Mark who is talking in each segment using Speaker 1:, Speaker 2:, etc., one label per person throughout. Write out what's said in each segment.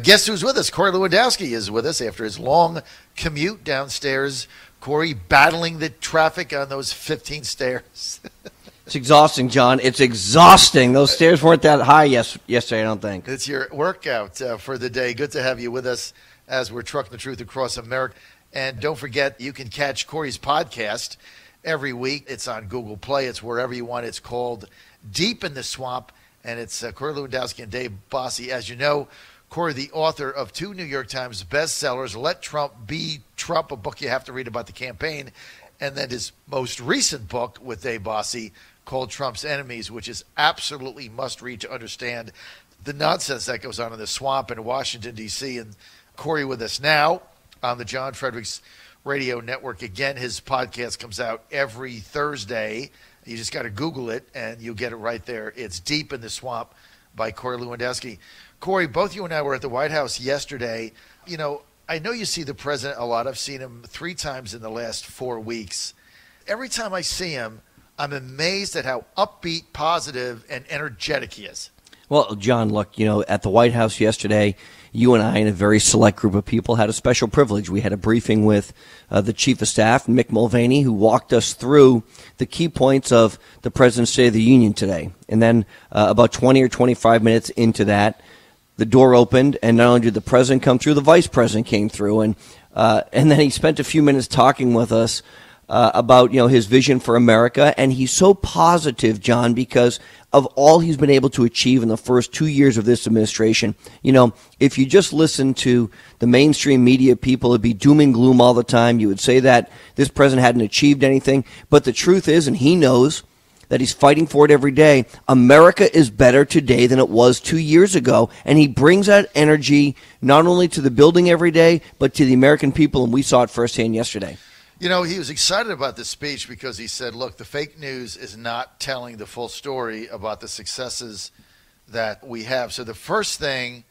Speaker 1: guess who's with us? Corey Lewandowski is with us after his long commute downstairs. Corey, battling the traffic on those 15 stairs.
Speaker 2: It's exhausting, John. It's exhausting. Those stairs weren't that high yesterday, I don't think.
Speaker 1: It's your workout for the day. Good to have you with us as we're trucking the truth across America. And don't forget, you can catch Corey's podcast every week. It's on Google Play. It's wherever you want. It's called Deep in the Swamp. And it's Corey Lewandowski and Dave Bossie. As you know, Corey, the author of 2 New York Times bestsellers, Let Trump Be Trump, a book you have to read about the campaign, and then his most recent book with Dave Bossie called Trump's Enemies, which is absolutely must-read to understand the nonsense that goes on in the swamp in Washington, D.C. And Corey with us now on the John Fredericks Radio Network. Again, his podcast comes out every Thursday. You just got to Google it, and you'll get it right there. It's Deep in the Swamp by Corey Lewandowski. Corey, both you and I were at the White House yesterday. You know, I know you see the president a lot. I've seen him 3 times in the last 4 weeks. Every time I see him, I'm amazed at how upbeat, positive, and energetic he is.
Speaker 2: Well, John, look, at the White House yesterday, you and I and a very select group of people had a special privilege. We had a briefing with the Chief of Staff, Mick Mulvaney, who walked us through the key points of the President's State of the Union today. And then about 20 or 25 minutes into that, the door opened, and not only did the President come through, the Vice President came through. And then he spent a few minutes talking with us about his vision for America. And he's so positive, John, because of all he's been able to achieve in the first 2 years of this administration. If you just listen to the mainstream media people, it'd be doom and gloom all the time. You would say that this president hadn't achieved anything. But the truth is, and he knows that he's fighting for it every day, America is better today than it was 2 years ago. And he brings that energy not only to the building every day, but to the American people. And we saw it firsthand yesterday.
Speaker 1: He was excited about this speech because he said, look, the fake news is not telling the full story about the successes that we have. So the first thing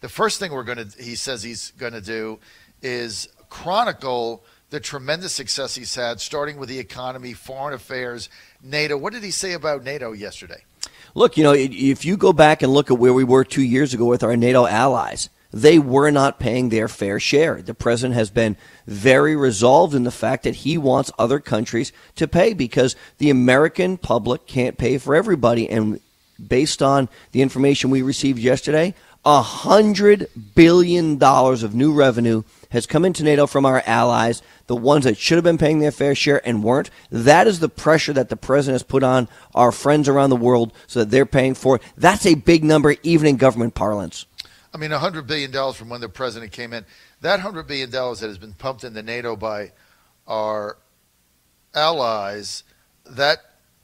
Speaker 1: he says he's going to do is chronicle the tremendous success he's had, starting with the economy, foreign affairs, NATO. What did he say about NATO yesterday?
Speaker 2: Look, if you go back and look at where we were 2 years ago with our NATO allies, they were not paying their fair share. The president has been very resolved in the fact that he wants other countries to pay because the American public can't pay for everybody. And based on the information we received yesterday, $100 billion of new revenue has come into NATO from our allies, the ones that should have been paying their fair share and weren't. That is the pressure that the president has put on our friends around the world so that they're paying for it. That's a big number, even in government parlance.
Speaker 1: I mean, $100 billion from when the president came in. That $100 billion that has been pumped into NATO by our allies, that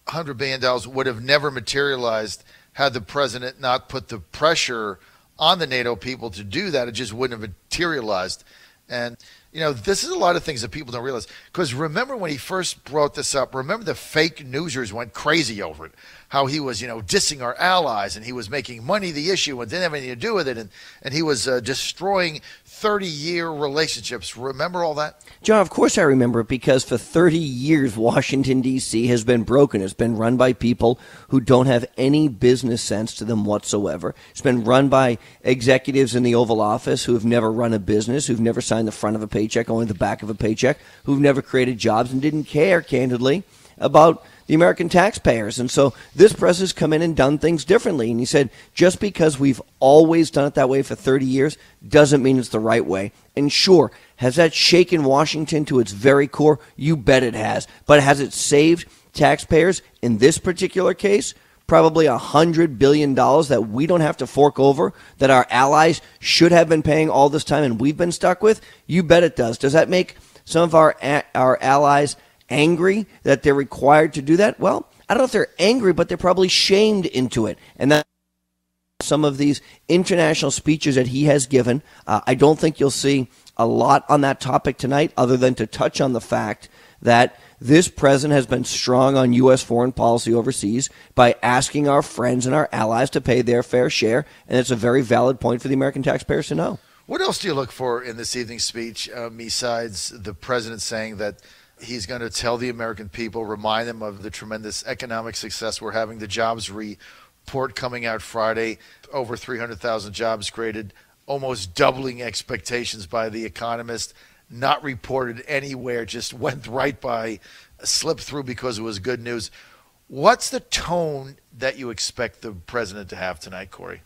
Speaker 1: $100 billion would have never materialized had the president not put the pressure on the NATO people to do that. It just wouldn't have materialized. And, this is a lot of things that people don't realize. Because remember when he first brought this up, remember the fake newsers went crazy over it. How he was, dissing our allies and he was making money the issue and didn't have anything to do with it. And he was destroying 30-year relationships. Remember all that?
Speaker 2: John, of course I remember it because for 30 years, Washington, D.C. has been broken. It's been run by people who don't have any business sense to them whatsoever. It's been run by executives in the Oval Office who have never run a business, who've never signed the front of a paycheck, only the back of a paycheck, who've never created jobs and didn't care, candidly, about the American taxpayers. And so this president's come in and done things differently. And he said, just because we've always done it that way for 30 years doesn't mean it's the right way. And sure, has that shaken Washington to its very core? You bet it has. But has it saved taxpayers in this particular case? Probably $100 billion that we don't have to fork over, that our allies should have been paying all this time and we've been stuck with? You bet it does. Does that make some of our allies angry that they're required to do that? Well, I don't know if they're angry, but they're probably shamed into it. And that's some of these international speeches that he has given. I don't think you'll see a lot on that topic tonight other than to touch on the fact that this president has been strong on U.S. foreign policy overseas by asking our friends and our allies to pay their fair share, and it's a very valid point for the American taxpayers to know.
Speaker 1: What else do you look for in this evening's speech besides the president saying that he's going to tell the American people, remind them of the tremendous economic success we're having, the jobs report coming out Friday, over 300,000 jobs created, almost doubling expectations by The Economist, not reported anywhere, just went right by, slipped through because it was good news. What's the tone that you expect the president to have tonight, Corey?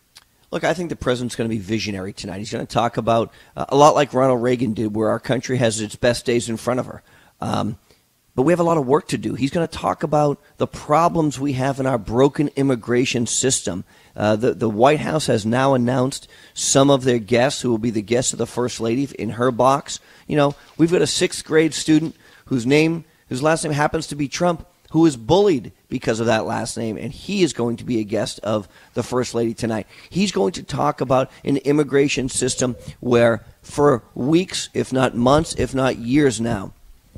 Speaker 2: Look, I think the president's going to be visionary tonight. He's going to talk about, a lot like Ronald Reagan did, where our country has its best days in front of her. But we have a lot of work to do. He's going to talk about the problems we have in our broken immigration system. The White House has now announced some of their guests who will be the guests of the First Lady in her box. You know, we've got a 6th grade student whose last name happens to be Trump, who is bullied because of that last name, and he is going to be a guest of the First Lady tonight. He's going to talk about an immigration system where for weeks, if not months, if not years now,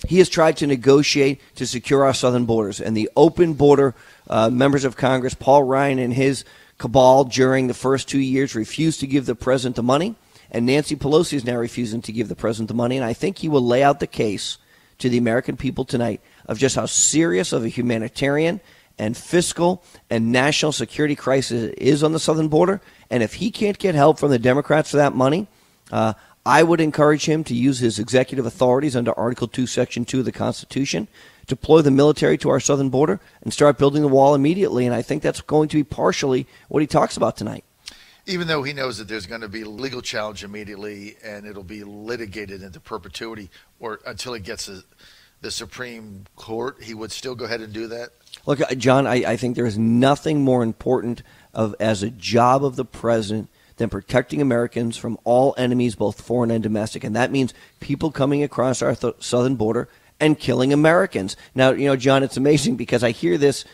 Speaker 2: he has tried to negotiate to secure our southern borders. And the open border members of Congress, Paul Ryan and his cabal during the first 2 years refused to give the president the money, and Nancy Pelosi is now refusing to give the president the money. And I think he will lay out the case to the American people tonight of just how serious of a humanitarian and fiscal and national security crisis is on the southern border. And if he can't get help from the Democrats for that money, I would encourage him to use his executive authorities under Article 2, Section 2 of the Constitution, deploy the military to our southern border, and start building the wall immediately. And I think that's going to be partially what he talks about tonight.
Speaker 1: Even though he knows that there's going to be a legal challenge immediately and it'll be litigated into perpetuity or until it gets the Supreme Court, he would still go ahead and do that?
Speaker 2: Look, John, I think there is nothing more important as a job of the president than protecting Americans from all enemies, both foreign and domestic. And that means people coming across our southern border and killing Americans. Now, you know, John, it's amazing because I hear this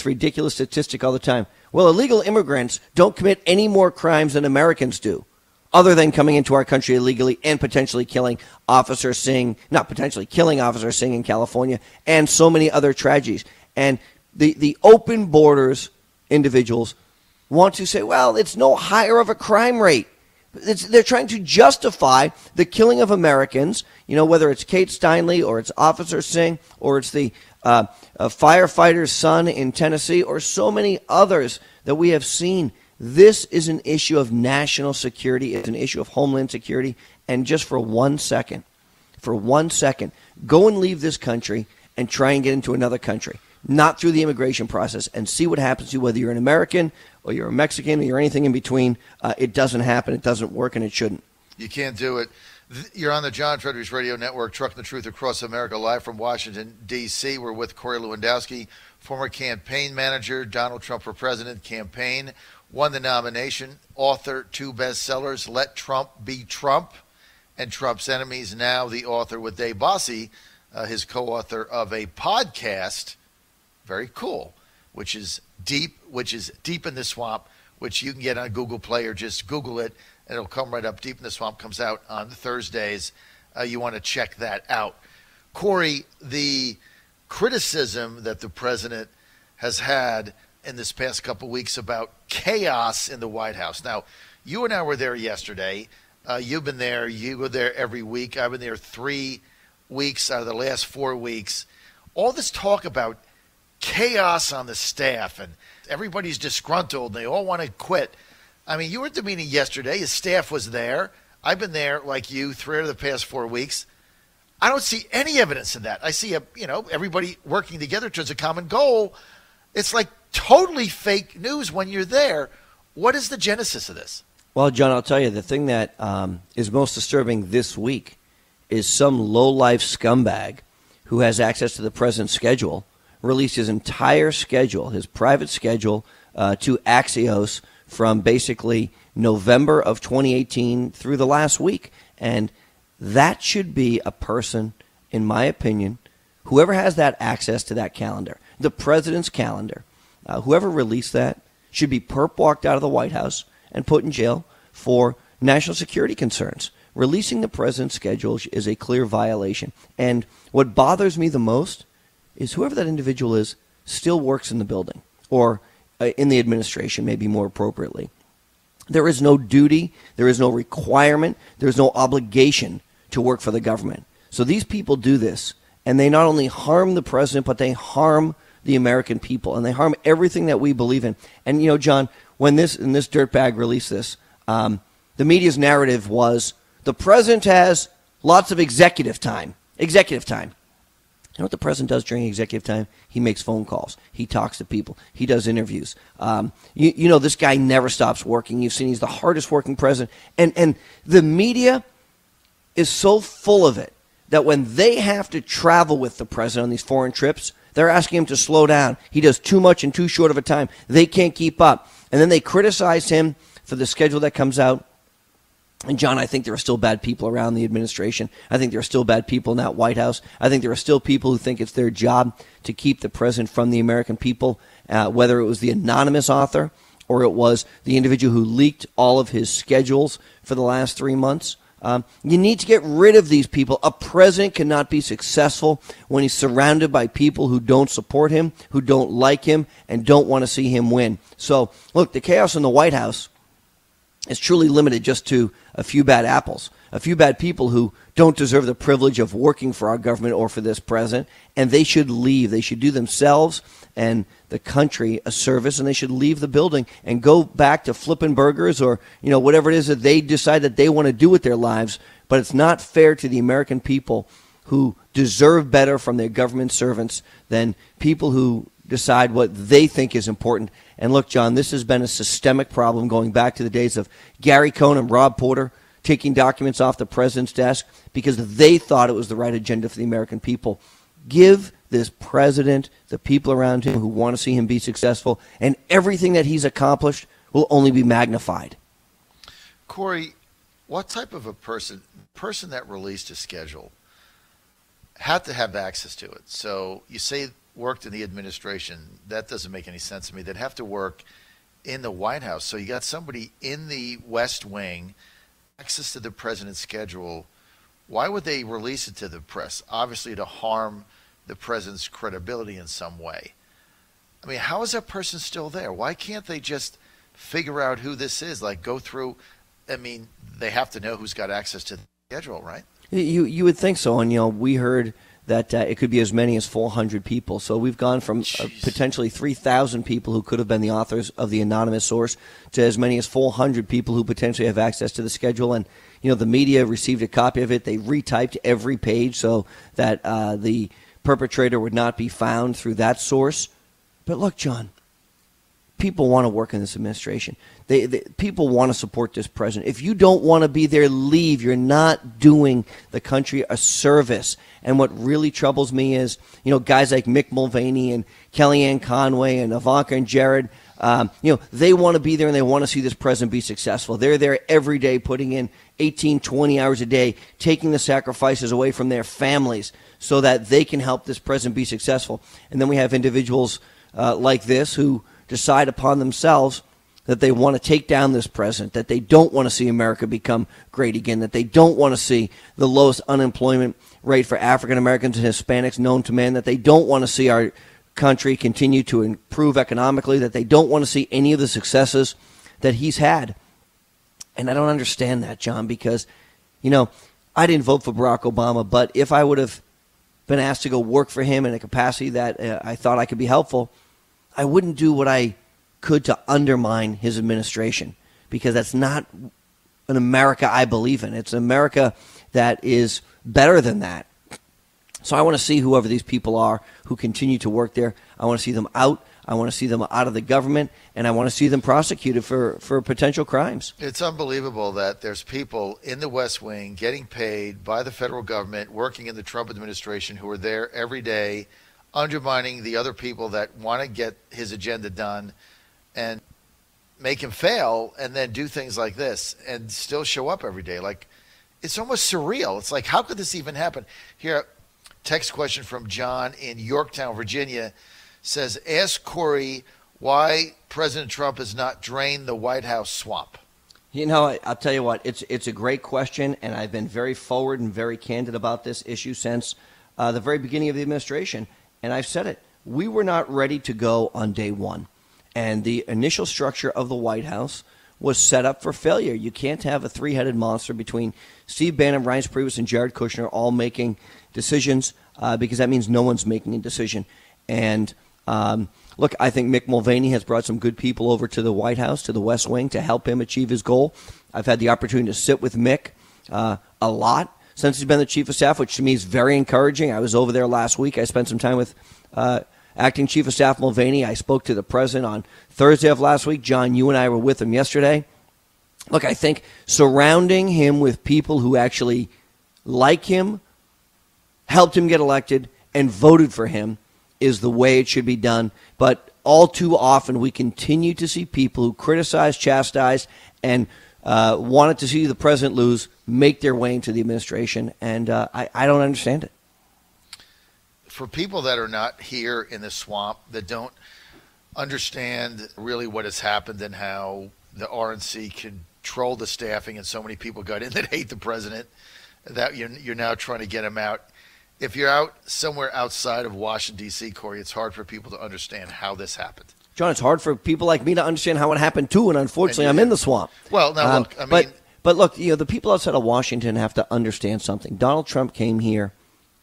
Speaker 2: ridiculous statistic all the time. Well, illegal immigrants don't commit any more crimes than Americans do, other than coming into our country illegally and potentially killing Officer Singh, not potentially killing Officer Singh in California, and so many other tragedies. And the open borders individuals want to say, well, it's no higher of a crime rate. They're trying to justify the killing of Americans, you know, whether it's Kate Steinle or it's Officer Singh or it's the firefighter's son in Tennessee or so many others that we have seen. This is an issue of national security. It's an issue of homeland security. And just for 1 second, go and leave this country and try and get into another country, not through the immigration process, and see what happens to you, whether you're an American or you're a Mexican or you're anything in between. It doesn't happen. It doesn't work, and it shouldn't.
Speaker 1: You can't do it. You're on the John Fredericks Radio Network, Trucking the Truth Across America, live from Washington, D.C. We're with Corey Lewandowski, former campaign manager, Donald Trump for President campaign, won the nomination, author, 2 bestsellers, Let Trump Be Trump, and Trump's Enemies, now the author with Dave Bossie, his co-author of a podcast, very cool, which is Deep in the Swamp, which you can get on Google Play or just Google it, and it'll come right up. Deep in the Swamp comes out on Thursdays. You want to check that out. Corey, the criticism that the president has had in this past couple of weeks about chaos in the White House. Now, you and I were there yesterday. You've been there. You go there every week. I've been there 3 weeks out of the last 4 weeks. All this talk about chaos on the staff and everybody's disgruntled. They all want to quit. I mean, you were at the meeting yesterday. His staff was there. I've been there, like you, 3 out of the past 4 weeks. I don't see any evidence of that. I see, everybody working together towards a common goal. It's like totally fake news when you're there. What is the genesis of this?
Speaker 2: Well, John, I'll tell you, the thing that is most disturbing this week is some low-life scumbag who has access to the president's schedule released his entire schedule, his private schedule, to Axios from basically November of 2018 through the last week. And that should be a person, in my opinion, whoever has that access to that calendar, the president's calendar, whoever released that should be walked out of the White House and put in jail for national security concerns. Releasing the president's schedule is a clear violation. And what bothers me the most is whoever that individual is still works in the building or in the administration, maybe more appropriately. There is no duty, there is no requirement, there is no obligation to work for the government. So these people do this, and they not only harm the president, but they harm the American people, and they harm everything that we believe in. And, John, when this dirtbag released this, the media's narrative was the president has lots of executive time. Executive time. You know what the president does during executive time? He makes phone calls. He talks to people. He does interviews. You know, this guy never stops working. You've seen he's the hardest working president. And the media is so full of it that when they have to travel with the president on these foreign trips, they're asking him to slow down. He does too much in too short of a time. They can't keep up. And then they criticize him for the schedule that comes out. And, John, I think there are still bad people around the administration. I think there are still bad people in that White House. I think there are still people who think it's their job to keep the president from the American people, whether it was the anonymous author or it was the individual who leaked all of his schedules for the last 3 months. You need to get rid of these people. A president cannot be successful when he's surrounded by people who don't support him, who don't like him, and don't want to see him win. So, look, the chaos in the White House is truly limited just to a few bad apples, a few bad people who don't deserve the privilege of working for our government or for this president, and they should leave. They should do themselves and the country a service, and they should leave the building and go back to flipping burgers or, you know, whatever it is that they decide that they want to do with their lives. But it's not fair to the American people who deserve better from their government servants than people who decide what they think is important. And look, John, this has been a systemic problem going back to the days of Gary Cohn and Rob Porter taking documents off the president's desk because they thought it was the right agenda for the American people. Give this president the people around him who want to see him be successful, and everything that he's accomplished will only be magnified.
Speaker 1: Corey, what type of a person that released a schedule had to have access to it? So you say worked in the administration. That doesn't make any sense to me. They'd have to work in the White House. So you got somebody in the West Wing, access to the president's schedule. Why would they release it to the press? Obviously to harm the president's credibility in some way. I mean, how is that person still there? Why can't they just figure out who this is? Like, go through, I mean, they have to know who's got access to the schedule, right?
Speaker 2: You would think so. And, you know, we heard that it could be as many as 400 people. So we've gone from potentially 3,000 people who could have been the authors of the anonymous source to as many as 400 people who potentially have access to the schedule. And, you know, the media received a copy of it. They retyped every page so that the perpetrator would not be found through that source. But look, John, people want to work in this administration. People want to support this president. If you don't want to be there, leave. You're not doing the country a service. And what really troubles me is, you know, guys like Mick Mulvaney and Kellyanne Conway and Ivanka and Jared, you know, they want to be there and they want to see this president be successful. They're there every day putting in 18, 20 hours a day, taking the sacrifices away from their families so that they can help this president be successful. And then we have individuals like this who decide upon themselves that they want to take down this president, that they don't want to see America become great again, that they don't want to see the lowest unemployment rate for African Americans and Hispanics known to man, that they don't want to see our country continue to improve economically, that they don't want to see any of the successes that he's had. And I don't understand that, John, because, you know, I didn't vote for Barack Obama, but if I would have been asked to go work for him in a capacity that I thought I could be helpful, I wouldn't do what I could to undermine his administration, because that's not an America I believe in. It's an America that is better than that. So I want to see whoever these people are who continue to work there. I want to see them out. I want to see them out of the government, and I want to see them prosecuted for potential crimes.
Speaker 1: It's unbelievable that there's people in the West Wing getting paid by the federal government, working in the Trump administration, who are there every day, undermining the other people that want to get his agenda done and make him fail, and then do things like this and still show up every day. Like, it's almost surreal. It's like, how could this even happen? Here, text question from John in Yorktown, Virginia, says, ask Corey why President Trump has not drained the White House swamp.
Speaker 2: You know, I'll tell you what, it's a great question, and I've been very forward and very candid about this issue since the very beginning of the administration. And I've said it, we were not ready to go on day one. And the initial structure of the White House was set up for failure. You can't have a three-headed monster between Steve Bannon, Reince Priebus, and Jared Kushner all making decisions because that means no one's making a decision. And Look, I think Mick Mulvaney has brought some good people over to the White House, to the West Wing, to help him achieve his goal. I've had the opportunity to sit with Mick a lot since he's been the Chief of Staff, which to me is very encouraging. I was over there last week. I spent some time with Acting Chief of Staff Mulvaney. I spoke to the President on Thursday of last week. John, you and I were with him yesterday. Look, I think surrounding him with people who actually like him, helped him get elected, and voted for him is the way it should be done. But all too often we continue to see people who criticize, chastise, and wanted to see the president lose make their way into the administration, and I don't understand it.
Speaker 1: For people that are not here in the swamp, that don't understand really what has happened and how the RNC controlled the staffing and so many people got in that hate the president, that you're now trying to get him out. If you're out somewhere outside of Washington, D.C., Corey, it's hard for people to understand how this happened.
Speaker 2: John, it's hard for people like me to understand how it happened, too, and unfortunately, I'm in the swamp.
Speaker 1: Well, now, look, I mean...
Speaker 2: But look, the people outside of Washington have to understand something. Donald Trump came here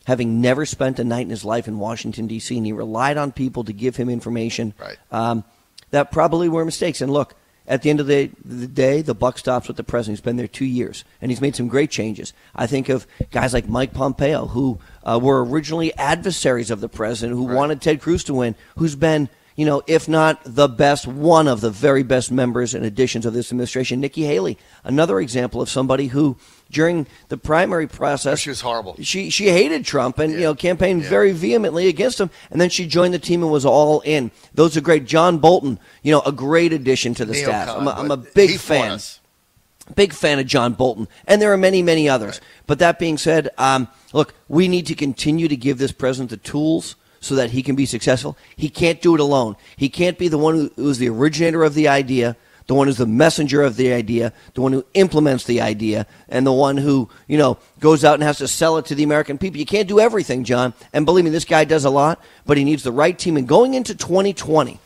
Speaker 2: having never spent a night in his life in Washington, D.C., and he relied on people to give him information that probably were mistakes. And look, at the end of the day, the buck stops with the president. He's been there 2 years, and he's made some great changes. I think of guys like Mike Pompeo, who were originally adversaries of the president, who wanted Ted Cruz to win, who's been, if not the best, one of the very best members and additions of this administration. Nikki Haley, another example of somebody who, during the primary process,
Speaker 1: she was horrible.
Speaker 2: She hated Trump and campaigned very vehemently against him, and then she joined the team and was all in. Those are great. John Bolton, a great addition to the staff. I'm a big fan. Big fan of John Bolton, and there are many, many others. Right. But that being said, look, we need to continue to give this president the tools so that he can be successful. He can't do it alone. He can't be the one who's the originator of the idea, the one who's the messenger of the idea, the one who implements the idea, and the one who, goes out and has to sell it to the American people. You can't do everything, John. And believe me, this guy does a lot, but he needs the right team. And going into 2020,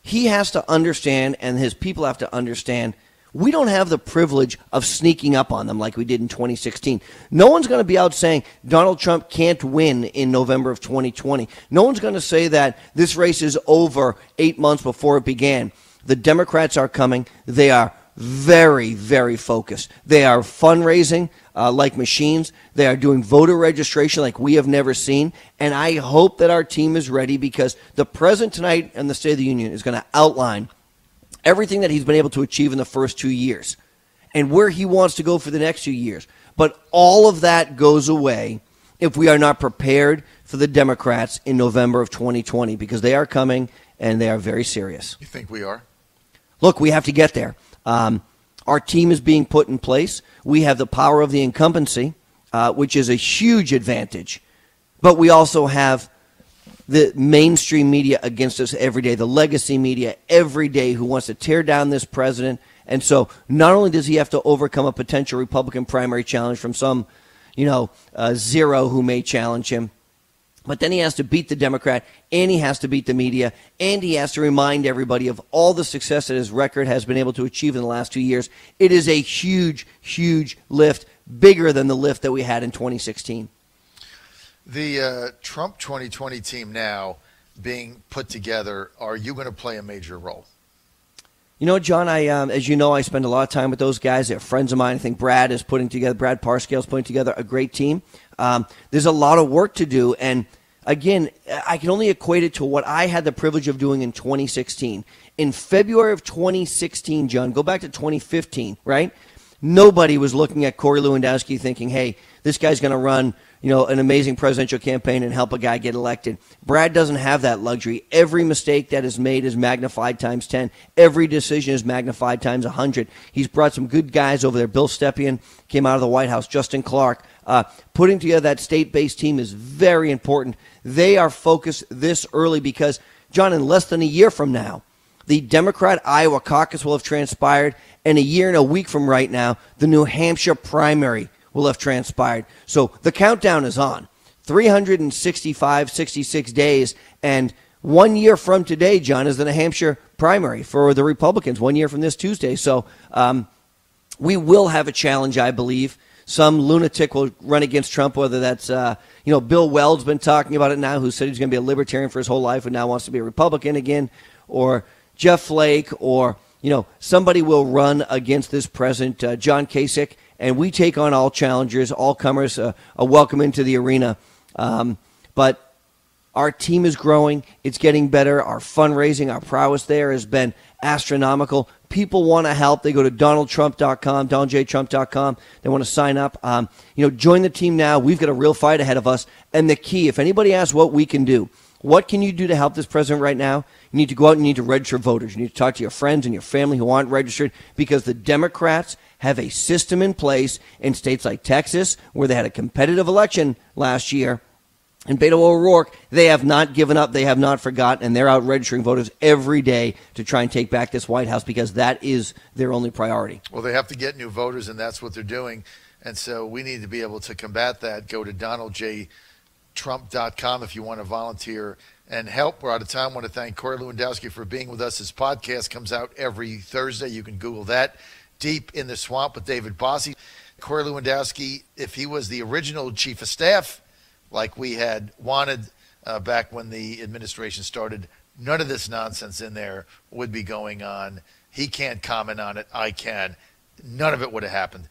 Speaker 2: he has to understand, and his people have to understand, we don't have the privilege of sneaking up on them like we did in 2016. No one's going to be out saying Donald Trump can't win in November of 2020. No one's going to say that this race is over 8 months before it began. The Democrats are coming. They are very, very focused. They are fundraising like machines. They are doing voter registration like we have never seen. And I hope that our team is ready, because the president tonight in the State of the Union is going to outline everything that he's been able to achieve in the first 2 years and where he wants to go for the next 2 years. But all of that goes away if we are not prepared for the Democrats in November of 2020, because they are coming and they are very serious.
Speaker 1: You think we are?
Speaker 2: Look, we have to get there. Our team is being put in place. We have the power of the incumbency, which is a huge advantage. But we also have the mainstream media against us every day, the legacy media every day, who wants to tear down this president. And so not only does he have to overcome a potential Republican primary challenge from some, zero who may challenge him, but then he has to beat the Democrat, and he has to beat the media, and he has to remind everybody of all the success that his record has been able to achieve in the last 2 years. It is a huge, huge lift, bigger than the lift that we had in 2016.
Speaker 1: The Trump 2020 team now being put together, are you going to play a major role?
Speaker 2: John, as you know, I spend a lot of time with those guys. They're friends of mine. I think Brad Parscale is putting together a great team. There's a lot of work to do. And again, I can only equate it to what I had the privilege of doing in 2016. In February of 2016, John, go back to 2015, right? Nobody was looking at Corey Lewandowski thinking, hey, this guy's going to run an amazing presidential campaign and help a guy get elected. Brad doesn't have that luxury. Every mistake that is made is magnified times 10. Every decision is magnified times 100. He's brought some good guys over there. Bill Stepien came out of the White House. Justin Clark. Putting together that state-based team is very important. They are focused this early because, John, in less than a year from now, the Democrat Iowa caucus will have transpired, and a year and a week from right now, the New Hampshire primary will have transpired. So the countdown is on. 365, 66 days. And 1 year from today, John, is the New Hampshire primary for the Republicans. 1 year from this Tuesday. So we will have a challenge, I believe, some lunatic will run against Trump, whether that's, Bill Weld's been talking about it now, who said he's going to be a libertarian for his whole life and now wants to be a Republican again, or Jeff Flake, or, somebody will run against this president, John Kasich, and we take on all challengers, all comers, a welcome into the arena. But our team is growing. It's getting better. Our fundraising, our prowess there has been astronomical. People want to help. They go to DonaldTrump.com, DonaldJTrump.com. They want to sign up. Join the team now. We've got a real fight ahead of us. And the key, if anybody asks what we can do, what can you do to help this president right now? You need to go out and you need to register voters. You need to talk to your friends and your family who aren't registered, because the Democrats have a system in place in states like Texas, where they had a competitive election last year. And Beto O'Rourke, they have not given up, they have not forgotten, and they're out registering voters every day to try and take back this White House, because that is their only priority.
Speaker 1: Well, they have to get new voters, and that's what they're doing. And so we need to be able to combat that. Go to DonaldJTrump.com if you want to volunteer and help. We're out of time. I want to thank Corey Lewandowski for being with us. His podcast comes out every Thursday. You can Google that, Deep in the Swamp with David Bossie. Corey Lewandowski, if he was the original chief of staff, like we had wanted back when the administration started, none of this nonsense in there would be going on. He can't comment on it. I can. None of it would have happened.